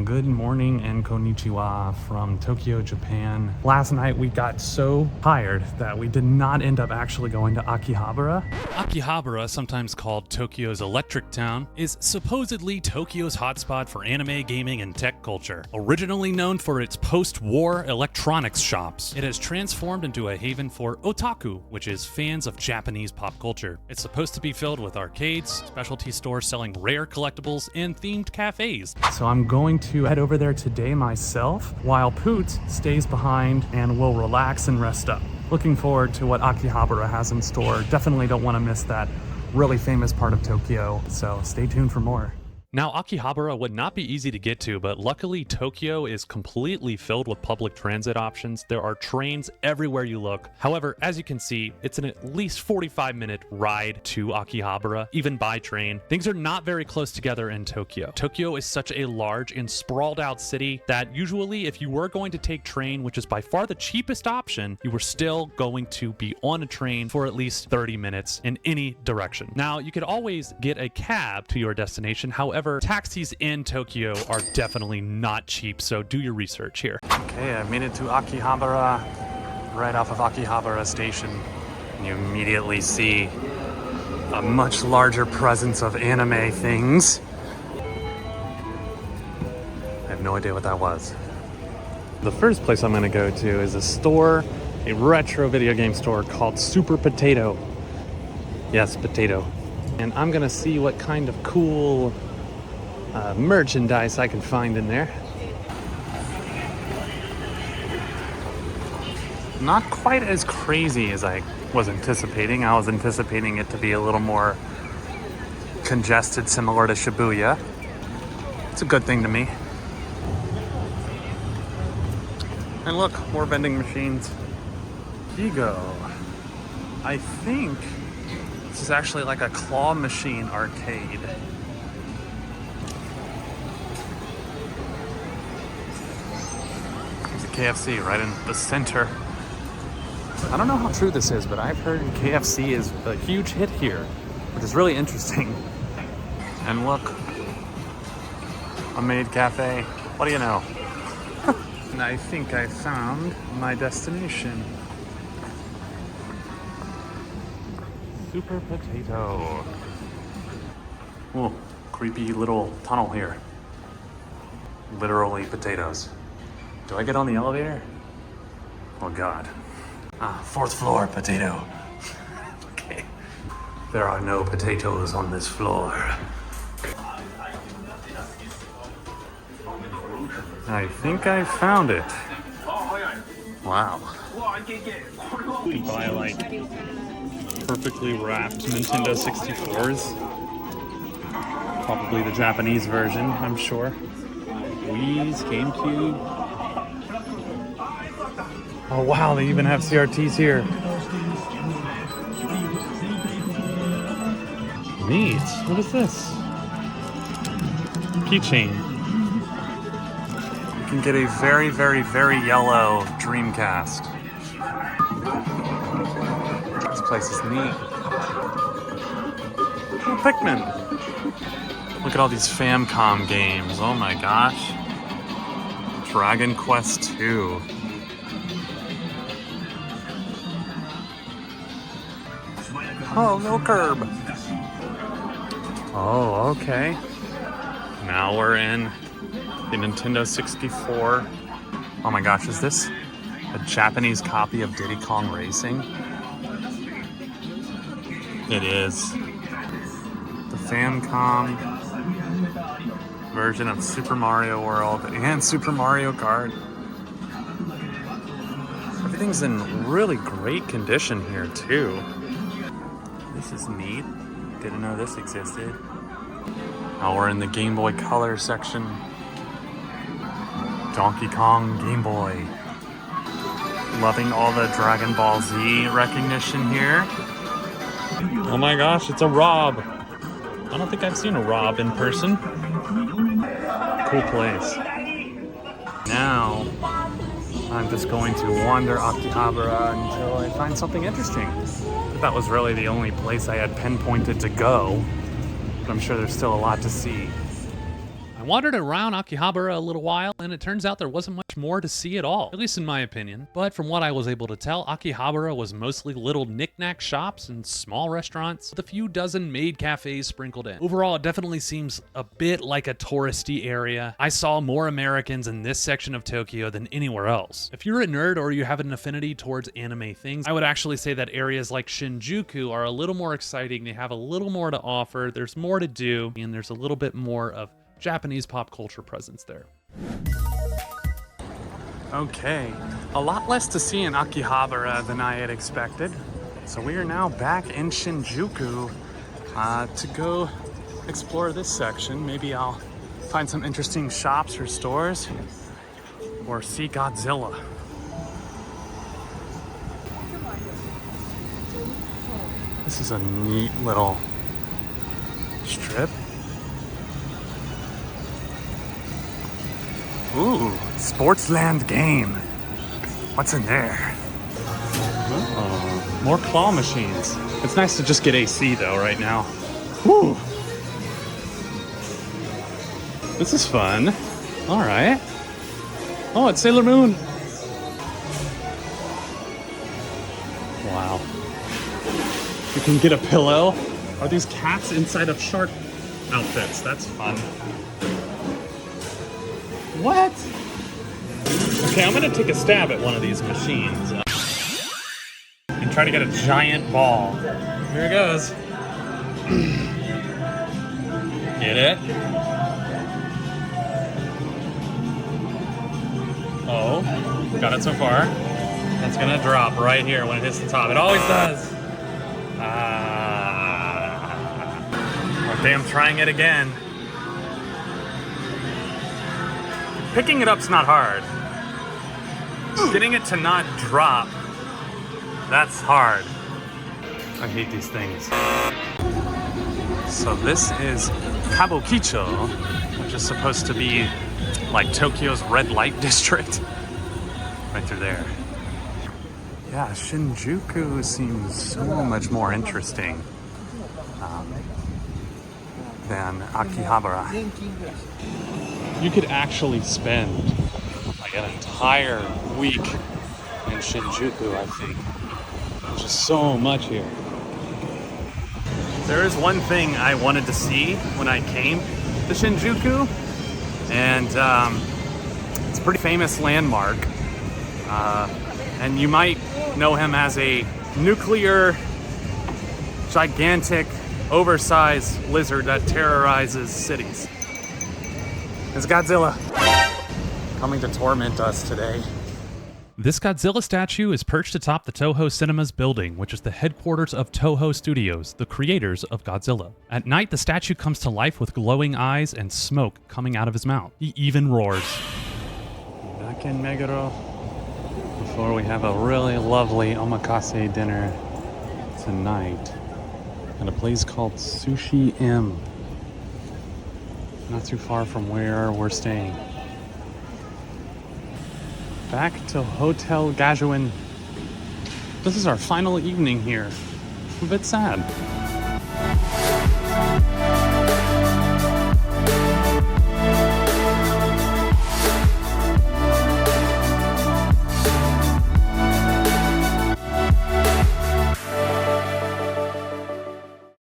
Good morning and konnichiwa from Tokyo, Japan. Last night we got so tired that we did not end up actually going to Akihabara. Akihabara, sometimes called Tokyo's Electric Town, is supposedly Tokyo's hotspot for anime, gaming, and tech culture. Originally known for its post-war electronics shops, it has transformed into a haven for otaku, which is fans of Japanese pop culture. It's supposed to be filled with arcades, specialty stores selling rare collectibles, and themed cafes. So I'm going to head over there today myself, while Poots stays behind and will relax and rest up. Looking forward to what Akihabara has in store. Definitely don't want to miss that really famous part of Tokyo, so stay tuned for more. Now, Akihabara would not be easy to get to, but luckily Tokyo is completely filled with public transit options. There are trains everywhere you look. However, as you can see, it's an at least 45-minute ride to Akihabara, even by train. Things are not very close together in Tokyo. Tokyo is such a large and sprawled out city that usually if you were going to take train, which is by far the cheapest option, you were still going to be on a train for at least 30 minutes in any direction. Now, you could always get a cab to your destination. However, taxis in Tokyo are definitely not cheap, so do your research here. Okay, I made it to Akihabara, right off of Akihabara Station. And you immediately see a much larger presence of anime things. I have no idea what that was. The first place I'm gonna go to is a store, a retro video game store called Super Potato. Yes, potato. And I'm gonna see what kind of cool merchandise I can find in there. Not quite as crazy as I was anticipating. I was anticipating it to be a little more congested, similar to Shibuya. It's a good thing to me. And look, more vending machines. Higo. I think this is actually like a claw machine arcade. KFC right in the center. I don't know how true this is, but I've heard KFC is a huge hit here, which is really interesting. And look, a maid cafe. What do you know? And I think I found my destination. Super Potato. Oh, creepy little tunnel here. Literally potatoes. Do I get on the elevator? Oh God. Fourth floor, potato. Okay. There are no potatoes on this floor. I think I found it. Wow. You can buy like perfectly wrapped Nintendo 64s. Probably the Japanese version, I'm sure. Wii's, GameCube. Oh wow, they even have CRTs here. Neat. What is this? Keychain. You can get a very, very, very yellow Dreamcast. This place is neat. Oh, Pikmin. Look at all these Famicom games. Oh my gosh. Dragon Quest 2. Oh, no curb. Oh, okay. Now we're in the Nintendo 64. Oh my gosh, is this a Japanese copy of Diddy Kong Racing? It is. The Famicom version of Super Mario World and Super Mario Kart. Everything's in really great condition here too. This is neat. Didn't know this existed. Now we're in the Game Boy Color section. Donkey Kong Game Boy. Loving all the Dragon Ball Z recognition here. Oh my gosh, it's a Rob. I don't think I've seen a Rob in person. Cool place. Now, I'm just going to wander Akihabara until I find something interesting. That was really the only place I had pinpointed to go, but I'm sure there's still a lot to see. I wandered around Akihabara a little while, and it turns out there wasn't much more to see at all, at least in my opinion. But from what I was able to tell, Akihabara was mostly little knick-knack shops and small restaurants with a few dozen maid cafes sprinkled in. Overall, it definitely seems a bit like a touristy area. I saw more Americans in this section of Tokyo than anywhere else. If you're a nerd or you have an affinity towards anime things, I would actually say that areas like Shinjuku are a little more exciting. They have a little more to offer. There's more to do, and there's a little bit more of Japanese pop culture presence there. Okay, a lot less to see in Akihabara than I had expected. So we are now back in Shinjuku to go explore this section. Maybe I'll find some interesting shops or stores or see Godzilla. This is a neat little strip. Ooh, Sportsland game. What's in there? Oh, more claw machines. It's nice to just get AC though right now. Whew. This is fun. All right. Oh, it's Sailor Moon. Wow. You can get a pillow. Are these cats inside of shark outfits? That's fun. What? Okay, I'm gonna take a stab at one of these machines and try to get a giant ball. Here it goes. Get it? Oh, got it so far. It's gonna drop right here when it hits the top. It always does. Okay, I'm trying it again. Picking it up's not hard. Getting it to not drop, that's hard. I hate these things. So this is Kabukicho, which is supposed to be like Tokyo's red light district. Right through there. Yeah, Shinjuku seems so much more interesting than Akihabara. You could actually spend like an entire week in Shinjuku, I think. There's just so much here. There is one thing I wanted to see when I came to Shinjuku, and it's a pretty famous landmark. And you might know him as a nuclear, gigantic, oversized lizard that terrorizes cities. It's Godzilla, coming to torment us today. This Godzilla statue is perched atop the Toho Cinemas building, which is the headquarters of Toho Studios, the creators of Godzilla. At night, the statue comes to life with glowing eyes and smoke coming out of his mouth. He even roars. Back in Meguro, before we have a really lovely omakase dinner tonight at a place called Sushi M. Not too far from where we're staying. Back to Hotel Gajuin. This is our final evening here. I'm a bit sad.